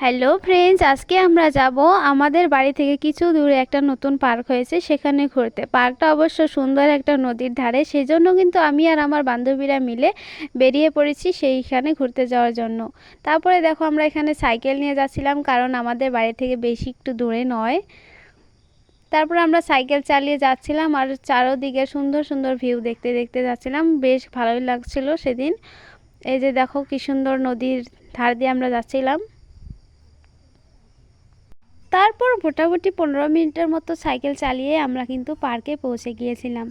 Hello friends, আজকে আমরা যাব আমাদের বাড়ি থেকে কিছু দূরে একটা নতুন পার্ক হয়েছে সেখানে ঘুরতে। পার্কটা অবশ্য সুন্দর একটা নদীর ধারে, সেজন্য কিন্তু আমি আর আমার বান্ধবীরা মিলে বেরিয়ে পড়েছি সেইখানে ঘুরতে যাওয়ার জন্য। তারপরে দেখো আমরা এখানে সাইকেল নিয়ে যাচ্ছিলাম, কারণ আমাদের বাড়ি থেকে বেশি একটু দূরে নয়। তারপর আমরা সাইকেল চালিয়ে যাচ্ছিলাম আর চারোদিকে সুন্দর সুন্দর ভিউ দেখতে দেখতে যাচ্ছিলাম। বেশ ভালোই লাগছিল সেদিন। এই যে দেখো কি সুন্দর নদীর ধার দিয়ে আমরা যাচ্ছিলাম। তারপর মোটামুটি 15 মিনিটের মতো সাইকেল চালিয়ে আমরা কিন্তু পার্কে পৌঁছে গিয়েছিলাম।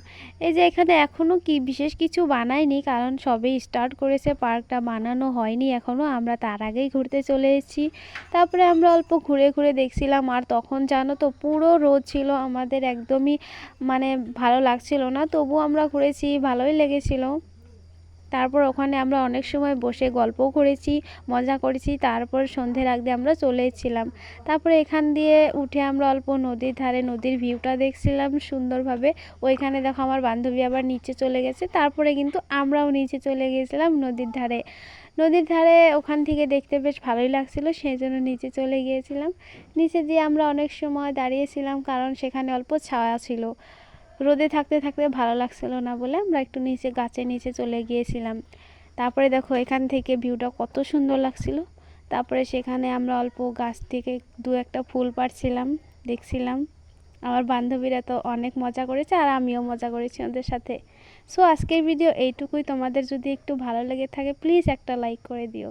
এই যে এখানে এখনও কি বিশেষ কিছু বানায়নি, কারণ সবেই স্টার্ট করেছে, পার্কটা বানানো হয়নি এখনও। আমরা তার আগেই ঘুরতে চলে এসেছি। তারপরে আমরা অল্প ঘুরে ঘুরে দেখছিলাম, আর তখন জানো তো পুরো রোদ ছিল, আমাদের একদমই মানে ভালো লাগছিল না, তবু আমরা ঘুরেছি, ভালোই লেগেছিল। তারপর ওখানে আমরা অনেক সময় বসে গল্পও করেছি, মজা করেছি। তারপর সন্ধ্যের আগ দিয়ে আমরা চলে এসেছিলাম। তারপরে এখান দিয়ে উঠে আমরা অল্প নদীর ধারে নদীর ভিউটা দেখছিলাম সুন্দরভাবে। ওইখানে দেখো আমার বান্ধবী আবার নিচে চলে গেছে, তারপরে কিন্তু আমরাও নিচে চলে গিয়েছিলাম নদীর ধারে। নদীর ধারে ওখান থেকে দেখতে বেশ ভালোই লাগছিল, সেই জন্য নিচে চলে গিয়েছিলাম। নিচে দিয়ে আমরা অনেক সময় দাঁড়িয়েছিলাম, কারণ সেখানে অল্প ছায়া ছিল। রোদে থাকতে থাকতে ভালো লাগছিল না বলে আমরা একটু নিচে গাছের নিচে চলে গিয়েছিলাম। তারপরে দেখো এখান থেকে ভিউটা কত সুন্দর লাগছিল। তারপরে সেখানে আমরা অল্প গাছ থেকে দু একটা ফুল পাড়ছিলাম, দেখছিলাম। আমার বান্ধবীরা তো অনেক মজা করেছে আর আমিও মজা করেছি ওদের সাথে। সো আজকের ভিডিও এইটুকুই। তোমাদের যদি একটু ভালো লেগে থাকে প্লিজ একটা লাইক করে দিও।